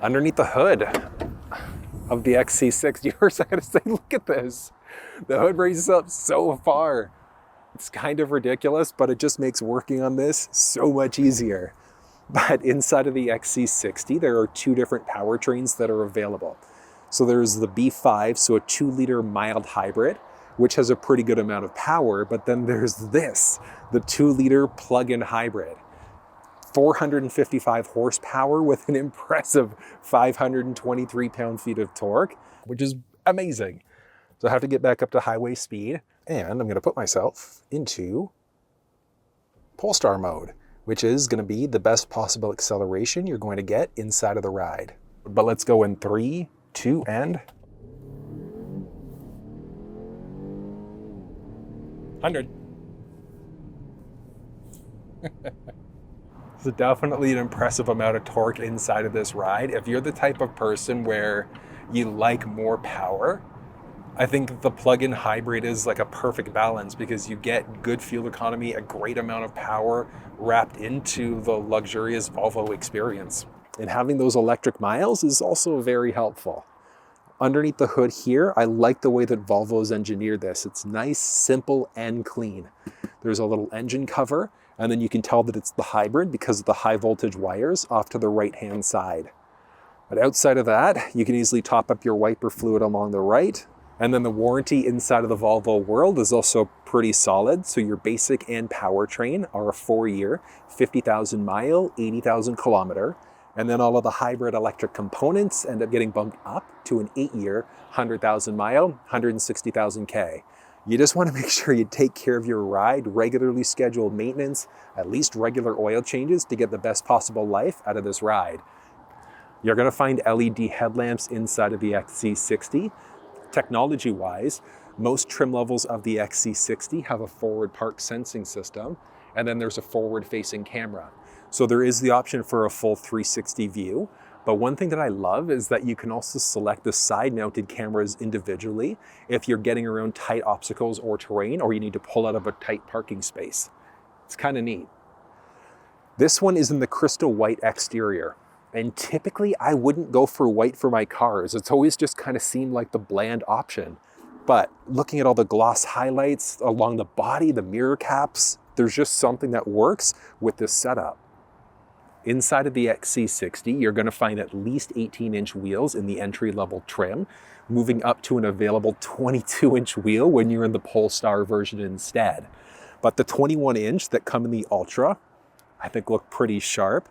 Underneath the hood of the XC60, first I gotta say, look at this. The hood raises up so far. It's kind of ridiculous, but it just makes working on this so much easier. But inside of the XC60, there are two different powertrains that are available. So there's the B5, so a 2-liter mild hybrid, which has a pretty good amount of power, but then there's this, the 2-liter plug-in hybrid. 455 horsepower with an impressive 523 pound-feet of torque, which is amazing. So I have to get back up to highway speed, and I'm gonna put myself into Polestar mode, which is gonna be the best possible acceleration you're going to get inside of the ride. But let's go in 3, 2, and 100. So definitely an impressive amount of torque inside of this ride. If you're the type of person where you like more power, I think the plug-in hybrid is like a perfect balance because you get good fuel economy, a great amount of power wrapped into the luxurious Volvo experience. And having those electric miles is also very helpful. Underneath the hood here, I like the way that Volvo's engineered this. It's nice, simple, and clean. There's a little engine cover, and then you can tell that it's the hybrid because of the high voltage wires off to the right-hand side. But outside of that, you can easily top up your wiper fluid along the right. And then the warranty inside of the Volvo world is also pretty solid. So your basic and powertrain are a 4-year, 50,000 mile, 80,000 kilometer. And then all of the hybrid electric components end up getting bumped up to an 8-year, 100,000 mile, 160,000 K. You just want to make sure you take care of your ride, regularly schedule maintenance, at least regular oil changes to get the best possible life out of this ride. You're going to find LED headlamps inside of the XC60. Technology-wise, most trim levels of the XC60 have a forward park sensing system, and then there's a forward-facing camera. So there is the option for a full 360 view, but one thing that I love is that you can also select the side-mounted cameras individually if you're getting around tight obstacles or terrain, or you need to pull out of a tight parking space. It's kind of neat. This one is in the crystal white exterior. And typically I wouldn't go for white for my cars. It's always just kind of seemed like the bland option. But looking at all the gloss highlights along the body, the mirror caps, there's just something that works with this setup. Inside of the XC60, you're going to find at least 18-inch wheels in the entry-level trim, moving up to an available 22-inch wheel when you're in the Polestar version instead. But the 21-inch that come in the Ultra, I think look pretty sharp.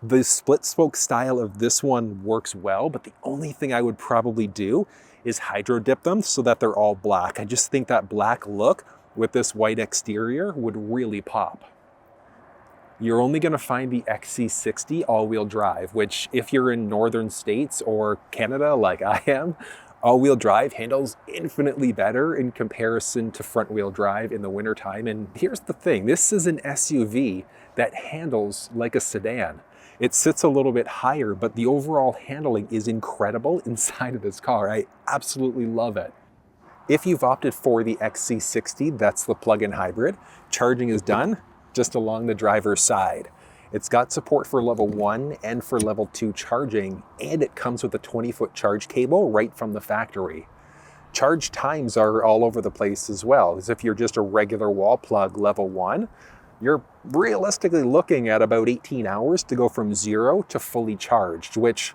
The split spoke style of this one works well, but the only thing I would probably do is hydro dip them so that they're all black. I just think that black look with this white exterior would really pop. You're only going to find the XC60 all-wheel drive, which if you're in northern states or Canada like I am, all-wheel drive handles infinitely better in comparison to front-wheel drive in the wintertime. And here's the thing, this is an SUV that handles like a sedan. It sits a little bit higher, but the overall handling is incredible inside of this car. I absolutely love it. If you've opted for the XC60, that's the plug-in hybrid, charging is done just along the driver's side. It's got support for level 1 and for level 2 charging, and it comes with a 20-foot charge cable right from the factory. Charge times are all over the place as well, as if you're just a regular wall plug level 1, you're realistically looking at about 18 hours to go from 0 to fully charged, which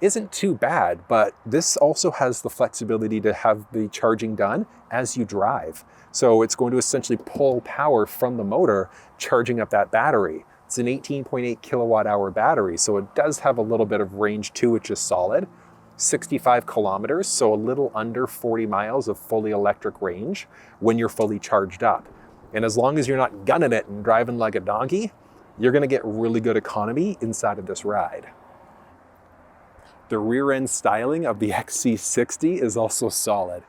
isn't too bad, but this also has the flexibility to have the charging done as you drive. So it's going to essentially pull power from the motor, charging up that battery. It's an 18.8 kilowatt hour battery, so it does have a little bit of range too, which is solid. 65 kilometers, so a little under 40 miles of fully electric range when you're fully charged up. And as long as you're not gunning it and driving like a donkey, you're gonna get really good economy inside of this ride. The rear end styling of the XC60 is also solid.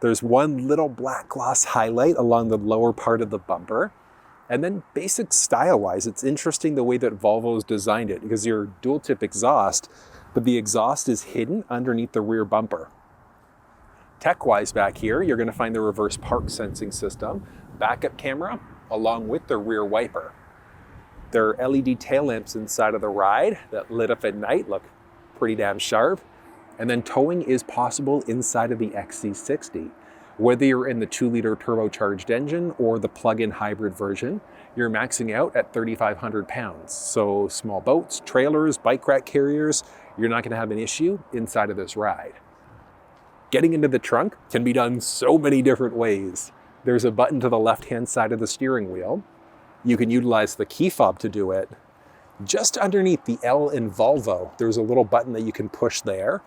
There's one little black gloss highlight along the lower part of the bumper. And then basic style-wise, it's interesting the way that Volvo's designed it because you're dual tip exhaust, but the exhaust is hidden underneath the rear bumper. Tech-wise back here, you're gonna find the reverse park sensing system, backup camera, along with the rear wiper. There are LED tail lamps inside of the ride that lit up at night look pretty damn sharp. And then towing is possible inside of the XC60. Whether you're in the 2-liter turbocharged engine or the plug-in hybrid version, you're maxing out at 3,500 pounds. So small boats, trailers, bike rack carriers, you're not gonna have an issue inside of this ride. Getting into the trunk can be done so many different ways. There's a button to the left-hand side of the steering wheel. You can utilize the key fob to do it. Just underneath the L in Volvo, there's a little button that you can push there.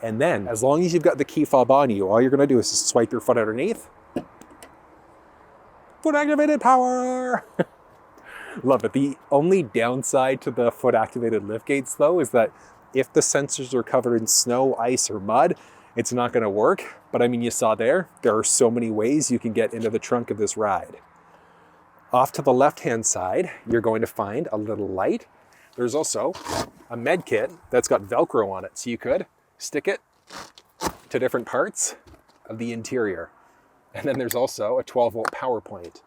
And then, as long as you've got the key fob on you, all you're gonna do is just swipe your foot underneath. Foot activated power! Love it. The only downside to the foot activated lift gates though is that if the sensors are covered in snow, ice, or mud, it's not gonna work. But I mean, you saw there are so many ways you can get into the trunk of this ride. Off to the left-hand side, you're going to find a little light. There's also a med kit that's got Velcro on it, so you could stick it to different parts of the interior. And then there's also a 12-volt power point.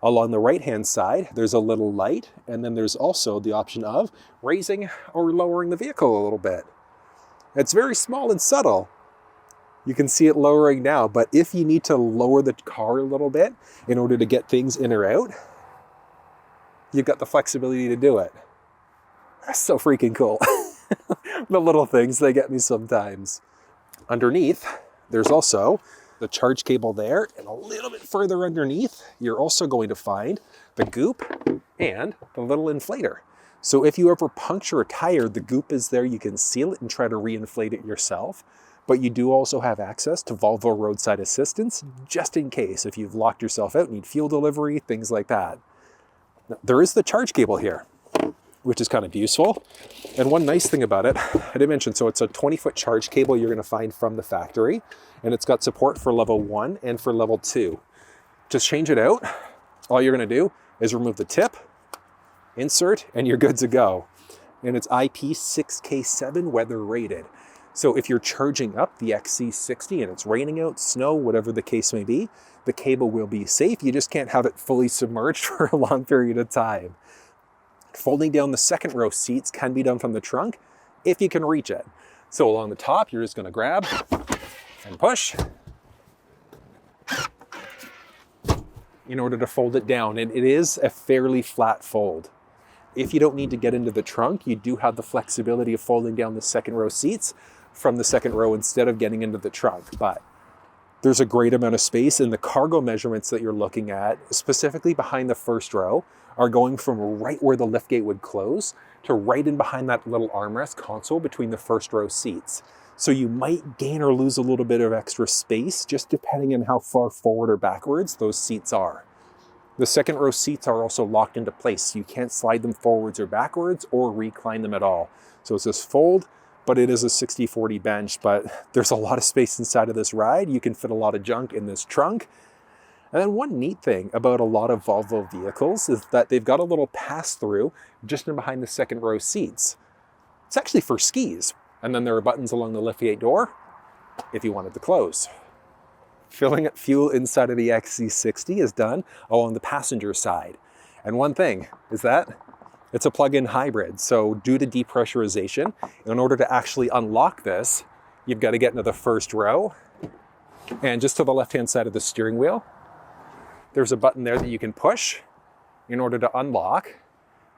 Along the right-hand side, there's a little light, and then there's also the option of raising or lowering the vehicle a little bit. It's very small and subtle. You can see it lowering now, but if you need to lower the car a little bit in order to get things in or out, you've got the flexibility to do it. That's so freaking cool. The little things, they get me sometimes. Underneath, there's also the charge cable there, and a little bit further underneath, you're also going to find the goop and the little inflator. So if you ever puncture a tire, the goop is there, you can seal it and try to reinflate it yourself. But you do also have access to Volvo roadside assistance, just in case if you've locked yourself out, need fuel delivery, things like that. Now, there is the charge cable here, which is kind of useful. And one nice thing about it, I did mention, so it's a 20-foot charge cable you're gonna find from the factory, and it's got support for level 1 and for level 2. To change it out, all you're gonna do is remove the tip, insert, and you're good to go. And it's IP6K7 weather rated. So if you're charging up the XC60 and it's raining out, snow, whatever the case may be, the cable will be safe. You just can't have it fully submerged for a long period of time. Folding down the second row seats can be done from the trunk if you can reach it. So along the top, you're just gonna grab and push in order to fold it down. And it is a fairly flat fold. If you don't need to get into the trunk, you do have the flexibility of folding down the second row seats from the second row instead of getting into the trunk. But there's a great amount of space, and the cargo measurements that you're looking at, specifically behind the first row, are going from right where the liftgate would close to right in behind that little armrest console between the first row seats. So you might gain or lose a little bit of extra space just depending on how far forward or backwards those seats are. The second row seats are also locked into place, so you can't slide them forwards or backwards or recline them at all. So it's this fold, but it is a 60/40 bench, but there's a lot of space inside of this ride. You can fit a lot of junk in this trunk. And then one neat thing about a lot of Volvo vehicles is that they've got a little pass-through just in behind the second row seats. It's actually for skis. And then there are buttons along the liftgate door if you wanted to close. Filling up fuel inside of the XC60 is done along the passenger side. And one thing is that it's a plug-in hybrid. So due to depressurization, in order to actually unlock this, you've got to get into the first row. And just to the left-hand side of the steering wheel, there's a button there that you can push in order to unlock.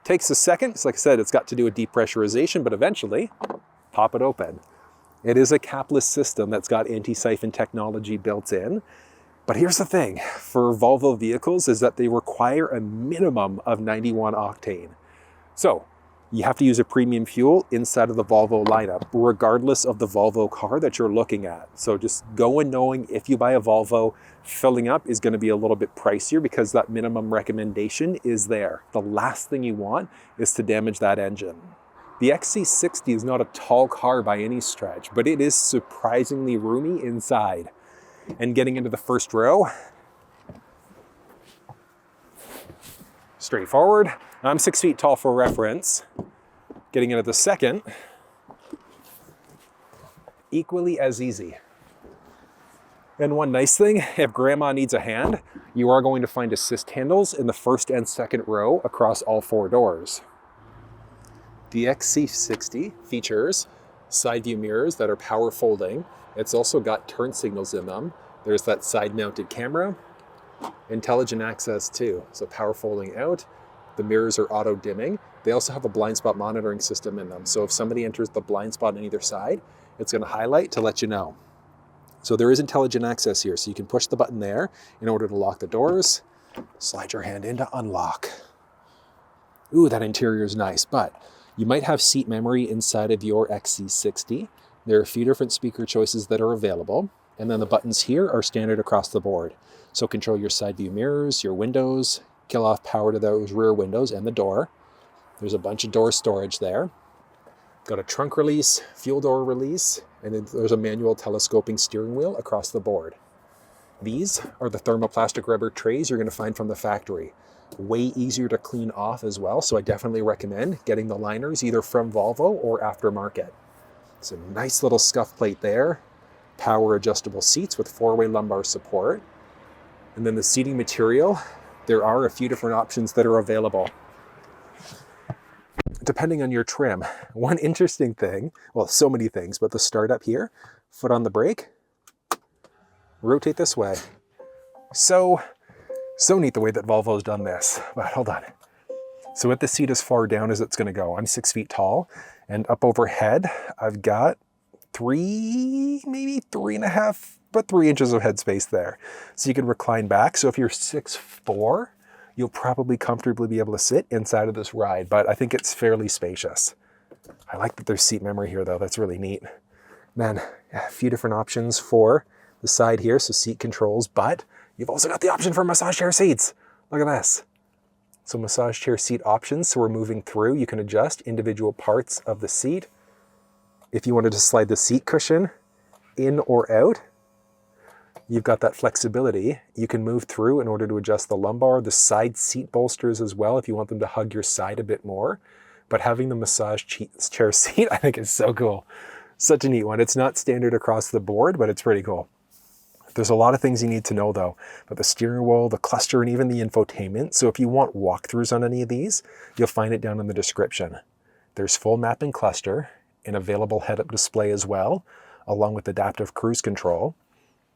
Takes a second. So like I said, it's got to do with depressurization, but eventually, pop it open. It is a capless system that's got anti-siphon technology built in. But here's the thing, for Volvo vehicles is that they require a minimum of 91 octane. So you have to use a premium fuel inside of the Volvo lineup, regardless of the Volvo car that you're looking at. So just go in knowing if you buy a Volvo, filling up is gonna be a little bit pricier because that minimum recommendation is there. The last thing you want is to damage that engine. The XC60 is not a tall car by any stretch, but it is surprisingly roomy inside. And getting into the first row, straightforward. I'm 6 feet tall for reference. Getting into the second, equally as easy. And one nice thing, if grandma needs a hand, you are going to find assist handles in the first and second row across all 4 doors. The XC60 features side view mirrors that are power folding. It's also got turn signals in them. There's that side mounted camera, intelligent access too. So power folding out, the mirrors are auto dimming. They also have a blind spot monitoring system in them. So if somebody enters the blind spot on either side, it's going to highlight to let you know. So there is intelligent access here. So you can push the button there in order to lock the doors, slide your hand in to unlock. Ooh, that interior is nice, but you might have seat memory inside of your XC60. There are a few different speaker choices that are available. And then the buttons here are standard across the board. So control your side view mirrors, your windows, kill off power to those rear windows and the door. There's a bunch of door storage there. Got a trunk release, fuel door release, and then there's a manual telescoping steering wheel across the board. These are the thermoplastic rubber trays you're going to find from the factory. Way easier to clean off as well, so I definitely recommend getting the liners either from Volvo or aftermarket. It's a nice little scuff plate there. Power adjustable seats with 4-way lumbar support. And then the seating material, there are a few different options that are available, depending on your trim. One interesting thing, well, so many things, but the start up here, foot on the brake, rotate this way. So neat the way that Volvo's done this. But hold on. So with the seat as far down as it's going to go, I'm 6 feet tall, and up overhead, I've got 3, maybe 3.5, but 3 inches of headspace there. So you can recline back. So if you're 6'4", you'll probably comfortably be able to sit inside of this ride, but I think it's fairly spacious. I like that there's seat memory here though, that's really neat. Then a few different options for the side here, so seat controls, but you've also got the option for massage chair seats. Look at this. So massage chair seat options, so we're moving through, you can adjust individual parts of the seat. If you wanted to slide the seat cushion in or out, you've got that flexibility. You can move through in order to adjust the lumbar, the side seat bolsters as well if you want them to hug your side a bit more. But having the massage chair seat, I think is so cool. Such a neat one. It's not standard across the board, but it's pretty cool. There's a lot of things you need to know though, about the steering wheel, the cluster, and even the infotainment. So if you want walkthroughs on any of these, you'll find it down in the description. There's full map and cluster, an available head-up display as well, along with adaptive cruise control.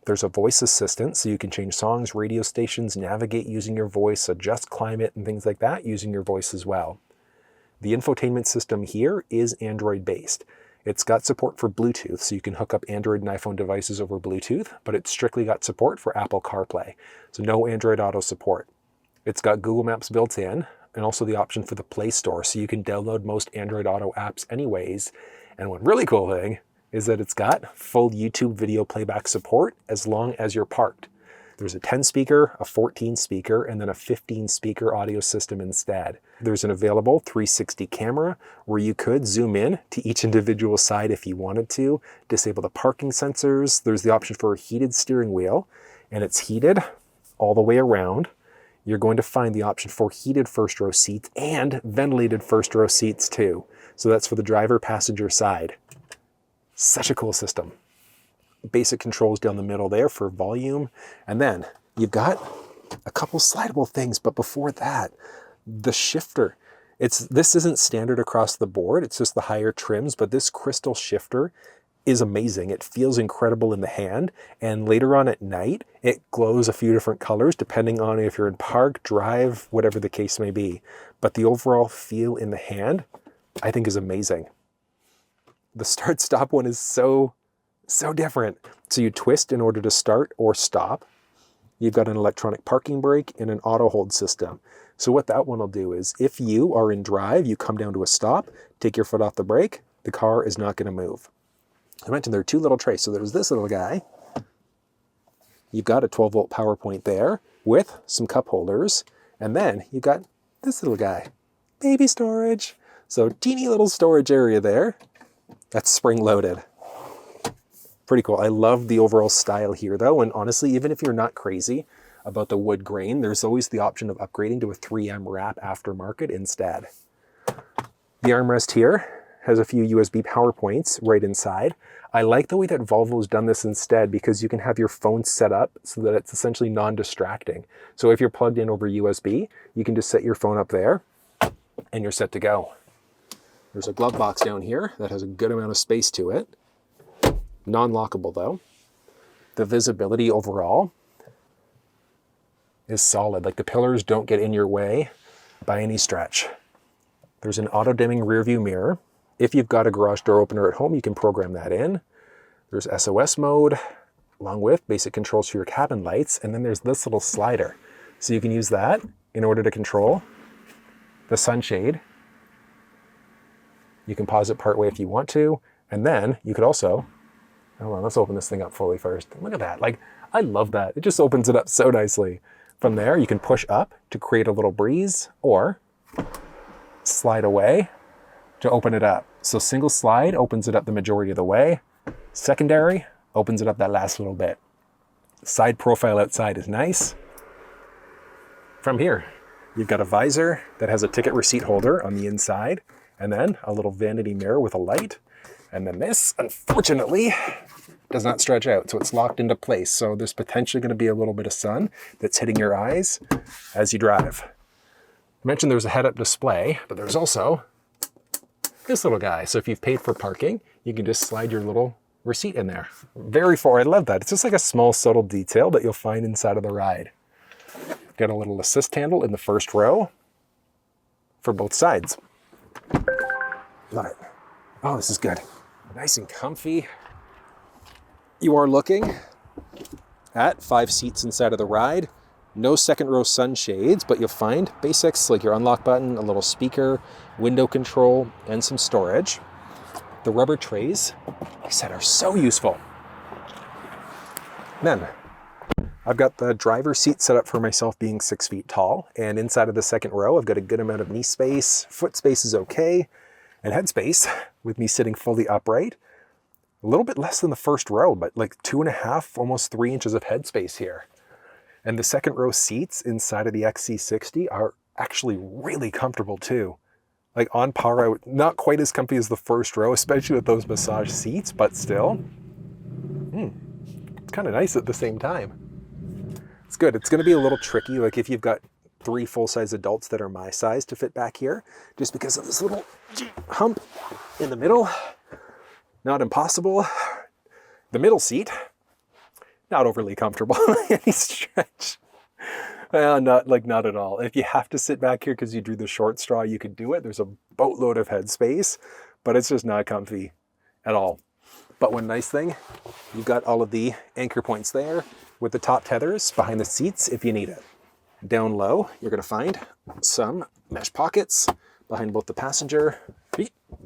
There's a voice assistant, so you can change songs, radio stations, navigate using your voice, adjust climate and things like that using your voice as well. The infotainment system here is Android-based. It's got support for Bluetooth, so you can hook up Android and iPhone devices over Bluetooth, but it's strictly got support for Apple CarPlay, so no Android Auto support. It's got Google Maps built in, and also the option for the Play Store, so you can download most Android Auto apps anyways. And one really cool thing is that it's got full YouTube video playback support as long as you're parked. There's a 10 speaker, a 14 speaker, and then a 15 speaker audio system instead. There's an available 360 camera where you could zoom in to each individual side if you wanted to, disable the parking sensors. There's the option for a heated steering wheel, and it's heated all the way around. You're going to find the option for heated first row seats and ventilated first row seats too. So that's for the driver passenger side. Such a cool system. Basic controls down the middle there for volume. And then you've got a couple slidable things, but before that, the shifter. This isn't standard across the board, it's just the higher trims, but this crystal shifter is amazing. It feels incredible in the hand, and later on at night, it glows a few different colors depending on if you're in park, drive, whatever the case may be. But the overall feel in the hand, I think is amazing. The start-stop one is so different. So you twist in order to start or stop. You've got an electronic parking brake and an auto hold system. So what that one will do is if you are in drive, you come down to a stop, take your foot off the brake, the car is not going to move. I mentioned there are 2 little trays. So there's this little guy. You've got a 12-volt power point there with some cup holders. And then you've got this little guy, baby storage. So teeny little storage area there. That's spring-loaded. Pretty cool. I love the overall style here though, and honestly, even if you're not crazy about the wood grain, there's always the option of upgrading to a 3M wrap aftermarket instead. The armrest here has a few USB power points right inside. I like the way that Volvo's done this instead because you can have your phone set up so that it's essentially non-distracting. So if you're plugged in over USB, you can just set your phone up there and you're set to go. There's a glove box down here that has a good amount of space to it. Non-lockable though. The visibility overall is solid. Like the pillars don't get in your way by any stretch. There's an auto-dimming rear view mirror. If you've got a garage door opener at home, you can program that in. There's SOS mode, along with basic controls for your cabin lights. And then there's this little slider. So you can use that in order to control the sunshade. You can pause it partway if you want to. And then you could also, hold on, let's open this thing up fully first. Look at that. Like, I love that. It just opens it up so nicely. From there, you can push up to create a little breeze or slide away to open it up. So single slide opens it up the majority of the way. Secondary opens it up that last little bit. Side profile outside is nice. From here, you've got a visor that has a ticket receipt holder on the inside, and then a little vanity mirror with a light. And then this, unfortunately, does not stretch out, so it's locked into place. So there's potentially going to be a little bit of sun that's hitting your eyes as you drive. I mentioned there's a head-up display, but there's also this little guy. So if you've paid for parking, you can just slide your little receipt in there. Very forward. I love that. It's just like a small, subtle detail that you'll find inside of the ride. Got a little assist handle in the first row for both sides. Love it. Oh, this is good. Nice and comfy. You are looking at 5 seats inside of the ride. No second row sunshades, but you'll find basics like your unlock button, a little speaker, window control, and some storage. The rubber trays, like I said, are so useful. Then, I've got the driver's seat set up for myself being 6 feet tall, and inside of the second row, I've got a good amount of knee space. Foot space is okay, and head space with me sitting fully upright. A little bit less than the first row, but like 2.5, almost 3 inches of head space here. And the second row seats inside of the XC60 are actually really comfortable too. Like on par, not quite as comfy as the first row, especially with those massage seats, but still, it's kind of nice at the same time. It's good. It's going to be a little tricky, like if you've got 3 full-size adults that are my size to fit back here, just because of this little hump in the middle. Not impossible. The middle seat, not overly comfortable by any stretch. Well, not at all. If you have to sit back here because you drew the short straw, you could do it. There's a boatload of head space, but it's just not comfy at all. But one nice thing, you've got all of the anchor points there with the top tethers behind the seats if you need it. Down low, you're going to find some mesh pockets behind both the passenger,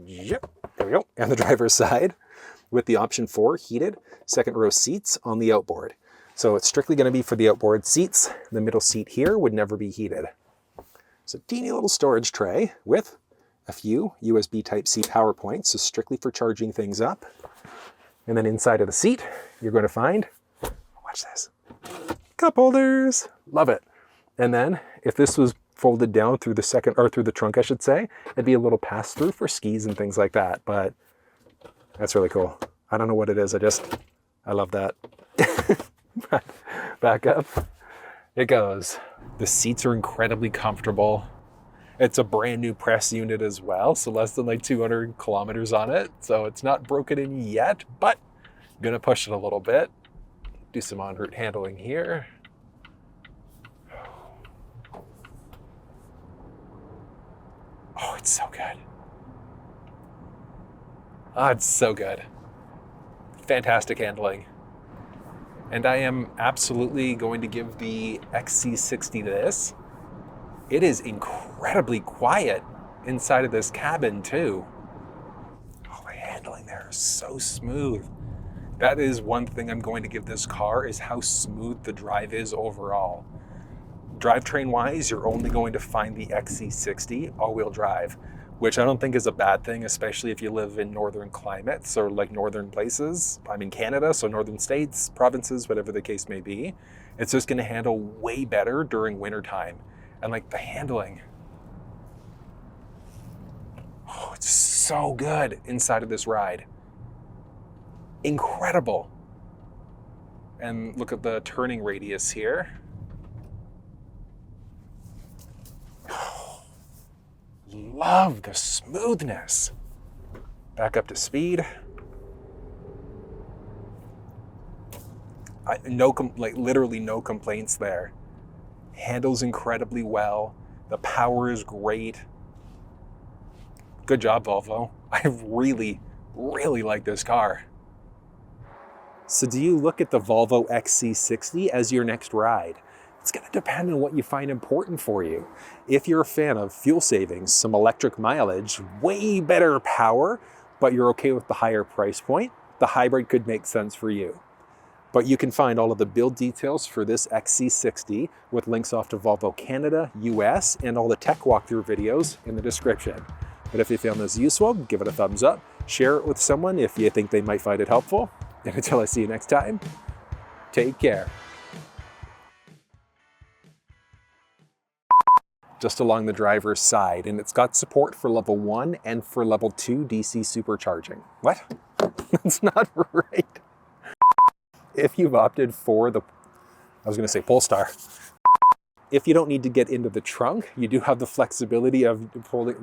yep, there we go, and the driver's side, with the option for heated second row seats on the outboard. So it's strictly going to be for the outboard seats. The middle seat here would never be heated. It's a teeny little storage tray with a few USB Type-C power points, so strictly for charging things up. And then inside of the seat, you're going to find, watch this, cup holders. Love it. And then if this was folded down through the second, or through the trunk, I should say, it'd be a little pass-through for skis and things like that. But that's really cool. I don't know what it is. I love that. Back up. It goes. The seats are incredibly comfortable. It's a brand new press unit as well, so less than like 200 kilometers on it. So it's not broken in yet, but I'm gonna push it a little bit. Do some en route handling here. Oh, it's so good. Oh, it's so good. Fantastic handling. And I am absolutely going to give the XC60 this. It is incredibly quiet inside of this cabin too. Oh, the handling there is so smooth. That is one thing I'm going to give this car, is how smooth the drive is overall. Drivetrain wise, you're only going to find the XC60 all-wheel drive, which I don't think is a bad thing, especially if you live in northern climates or like northern places. I'm in Canada, so northern states, provinces, whatever the case may be. It's just going to handle way better during winter time. And like the handling, oh, it's so good inside of this ride. Incredible. And look at the turning radius here. love the smoothness. Back up to speed. Literally no complaints there. Handles incredibly well. The power is great. Good job, Volvo. I really, really like this car. So do you look at the Volvo XC60 as your next ride? It's going to depend on what you find important for you. If you're a fan of fuel savings, some electric mileage, way better power, but you're okay with the higher price point, the hybrid could make sense for you. But you can find all of the build details for this XC60 with links off to Volvo Canada, US, and all the tech walkthrough videos in the description. But if you found this useful, give it a thumbs up, share it with someone if you think they might find it helpful. And until I see you next time, take care. Just along the driver's side, and it's got support for level 1 and for level 2 DC supercharging. What? That's not right. If you've opted for the, I was going to say Polestar. If you don't need to get into the trunk, you do have the flexibility of pulling,